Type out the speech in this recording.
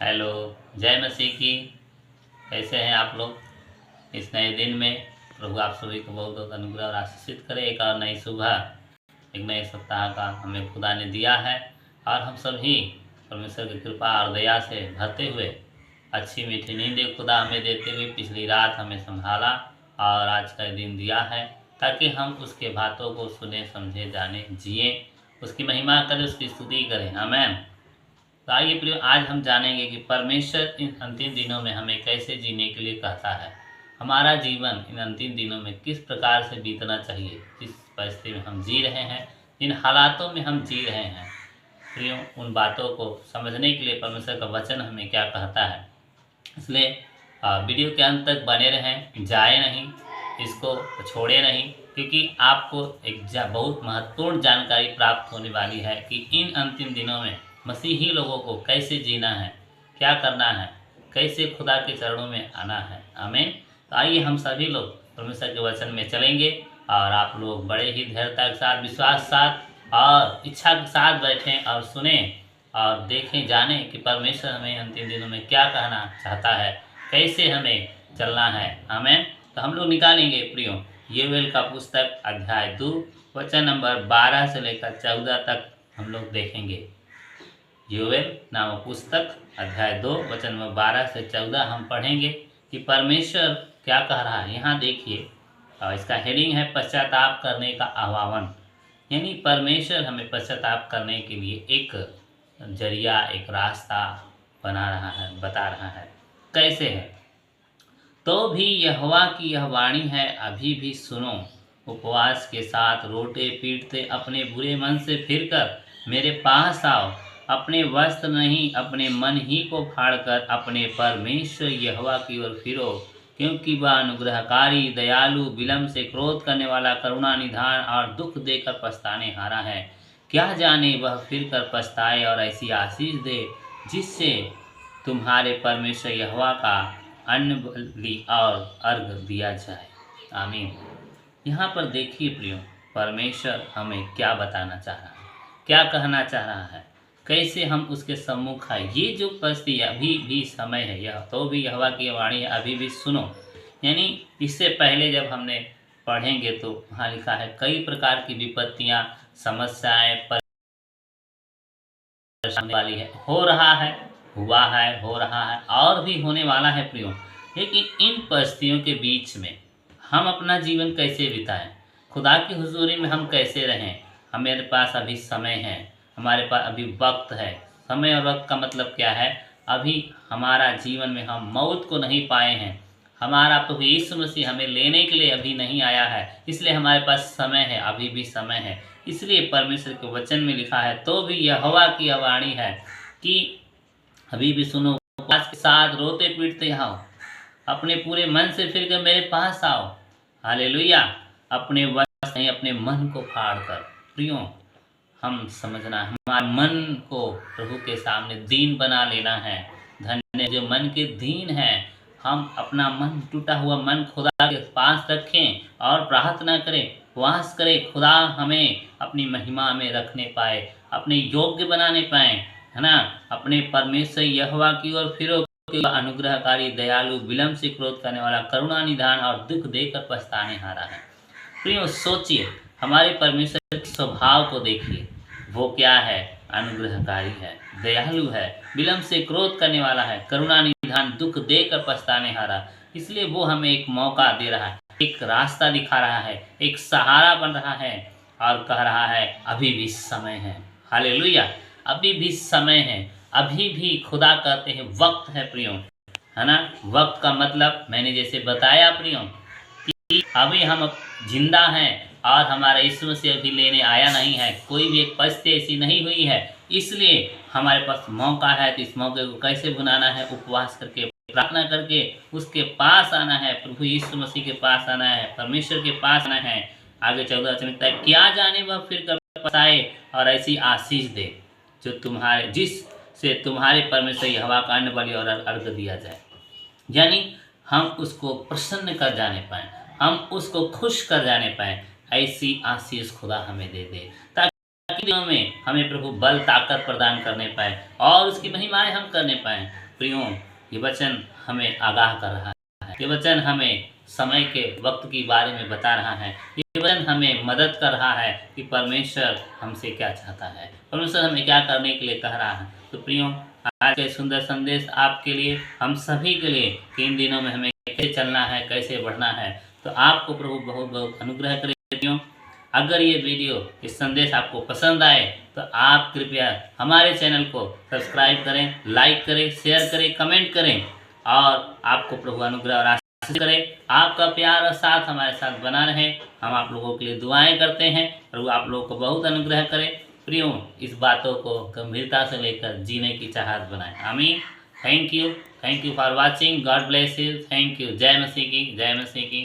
Hello, जय मसीह की। कैसे हैं आप लोग इस नए दिन में? प्रभु आप सभी को बहुत बहुत अनुग्रह और आशीषित करे। एक और नई सुबह, एक नए सप्ताह का हमें खुदा ने दिया है और हम सभी परमेश्वर की कृपा और दया से भरते हुए अच्छी मीठी नींद खुदा हमें देते हुए पिछली रात हमें संभाला और आज का दिन दिया है ताकि हम उसके बातों को सुने, समझे, जाने, जिए, उसकी महिमा करें, उसकी स्तुति करें। आमेन। तो आइए प्रियो, आज हम जानेंगे कि परमेश्वर इन अंतिम दिनों में हमें कैसे जीने के लिए कहता है। हमारा जीवन इन अंतिम दिनों में किस प्रकार से बीतना चाहिए, जिस परिस्थिति में हम जी रहे हैं, जिन हालातों में हम जी रहे हैं। प्रियो, उन बातों को समझने के लिए परमेश्वर का वचन हमें क्या कहता है, इसलिए वीडियो के अंत तक बने रहें, जाए नहीं, इसको छोड़े नहीं, क्योंकि आपको एक बहुत महत्वपूर्ण जानकारी प्राप्त होने वाली है कि इन अंतिम दिनों में मसीही लोगों को कैसे जीना है, क्या करना है, कैसे खुदा के चरणों में आना है। आमीन। तो आइए हम सभी लोग परमेश्वर के वचन में चलेंगे और आप लोग बड़े ही धैर्यता के साथ, विश्वास के साथ और इच्छा के साथ बैठें और सुने और देखें, जानें कि परमेश्वर हमें अंतिम दिनों में क्या कहना चाहता है, कैसे हमें चलना है। आमीन। तो हम लोग निकालेंगे प्रियो योएल का पुस्तक अध्याय 2 वचन नंबर 12 से लेकर 14 तक हम लोग देखेंगे। योएल नामक पुस्तक अध्याय 2 वचन नंबर 12 से 14 हम पढ़ेंगे कि परमेश्वर क्या कह रहा है। यहाँ देखिए, इसका हेडिंग है पश्चाताप करने का आह्वान। यानी परमेश्वर हमें पश्चाताप करने के लिए एक जरिया, एक रास्ता बना रहा है, बता रहा है। कैसे है? तो भी यहोवा की यह वाणी है, अभी भी सुनो, उपवास के साथ रोटे पीटते अपने बुरे मन से फिरकर मेरे पास आओ। अपने वस्त्र नहीं, अपने मन ही को फाड़कर अपने परमेश्वर यहोवा की ओर फिरो, क्योंकि वह अनुग्रहकारी, दयालु, विलम्ब से क्रोध करने वाला, करुणा निधान और दुख देकर पछताने हारा है। क्या जाने वह फिरकर पछताए और ऐसी आशीष दे जिससे तुम्हारे परमेश्वर यहोवा का अन्न बलि और अर्घ दिया जाए। आमीन। यहाँ पर देखिए प्रियो, परमेश्वर हमें क्या बताना चाह रहा है, क्या कहना चाह रहा है, कैसे हम उसके सम्मुख आए। ये जो परिस्थिति अभी भी समय है, यह तो भी यहोवा की वाणी है, अभी भी सुनो। यानी इससे पहले जब हमने पढ़ेंगे तो वहाँ लिखा है कई प्रकार की विपत्तियाँ, समस्याएं, परेशानी वाली है, हो रहा है, हुआ है, हो रहा है और भी होने वाला है प्रियो। लेकिन इन परिस्थितियों के बीच में हम अपना जीवन कैसे बिताएं, खुदा की हुजूरी में हम कैसे रहें। हमारे पास अभी समय है, हमारे पास अभी वक्त है। समय और वक्त का मतलब क्या है? अभी हमारा जीवन में हम मौत को नहीं पाए हैं, हमारा प्रभु यीशु मसीह हमें लेने के लिए अभी नहीं आया है, इसलिए हमारे पास समय है, अभी भी समय है। इसलिए परमेश्वर के वचन में लिखा है, तो भी यहोवा की वाणी है कि अभी भी सुनो, उपवास के साथ रोते पीटते आओ, अपने पूरे मन से फिर कर मेरे पास आओ। हालेलुया। अपने वस्त्र नहीं, अपने मन को फाड़ कर। प्रियो, हम समझना, हमारे मन को प्रभु के सामने दीन बना लेना है। धन्य जो मन के दीन है। हम अपना मन, टूटा हुआ मन खुदा के पास रखें और प्रार्थना करें, उपवास करें, खुदा हमें अपनी महिमा में रखने पाए, अपने योग्य बनाने पाए, है ना। अपने परमेश्वर यहोवा की ओर फिरो, अनुग्रहकारी, दयालु, विलम्ब से क्रोध करने वाला, करुणा निधान और दुख देकर पछताने हारा है। प्रियो, सोचिए, हमारे परमेश्वर के स्वभाव को देखिए, वो क्या है? अनुग्रहकारी है, दयालु है, विलम्ब से क्रोध करने वाला है, करुणा निधान, दुख देकर पछताने हारा। इसलिए वो हमें एक मौका दे रहा है, एक रास्ता दिखा रहा है, एक सहारा बन रहा है और कह रहा है अभी भी समय है। हालेलुया। अभी भी समय है, अभी भी खुदा कहते हैं वक्त है प्रियो, है ना। वक्त का मतलब मैंने जैसे बताया प्रियो कि अभी हम जिंदा हैं और हमारा यीशु मसीह अभी लेने आया नहीं है, कोई भी एक परिस्थिति ऐसी नहीं हुई है, इसलिए हमारे पास मौका है। तो इस मौके को कैसे भुनाना है? उपवास करके, प्रार्थना करके उसके पास आना है, प्रभु यीशु मसीह के पास आना है, परमेश्वर के पास आना है। आगे 14 वचन लिखता है, क्या जाने वह फिर कर पछताए और ऐसी आशीष दे जो तुम्हारे, जिससे तुम्हारे परमेश्वर यहोवा का अन्न बलि और अर्घ दिया जाए। यानी हम उसको प्रसन्न कर जाने पाए, हम उसको खुश कर जाने पाए, ऐसी आशीष खुदा हमें दे दे, ताकि दिनों में हमें प्रभु बल ताकत प्रदान करने पाए और उसकी महिमाएं हम करने पाए। प्रियों, ये वचन हमें आगाह कर रहा है, ये वचन हमें समय के वक्त के बारे में बता रहा है, ये वचन हमें मदद कर रहा है कि परमेश्वर हमसे क्या चाहता है, परमेश्वर हमें क्या करने के लिए कह रहा है। तो प्रियों, आज का सुंदर संदेश आपके लिए, हम सभी के लिए, कि इन दिनों में हमें कैसे चलना है, कैसे बढ़ना है। तो आपको प्रभु बहुत बहुत अनुग्रह करे। प्रियों, अगर ये वीडियो, इस संदेश आपको पसंद आए तो आप कृपया हमारे चैनल को सब्सक्राइब करें, लाइक करें, शेयर करें, कमेंट करें, और आपको प्रभु अनुग्रह और आशीष करे। आपका प्यार और साथ हमारे साथ बना रहे। हम आप लोगों के लिए दुआएं करते हैं, प्रभु आप लोगों को बहुत अनुग्रह करे। प्रियों, इस बातों को गंभीरता से लेकर जीने की चाहत बनाएं। आमीन। Thank you for watching. God bless you. Thank you. जय मसीह की, जय मसीह की।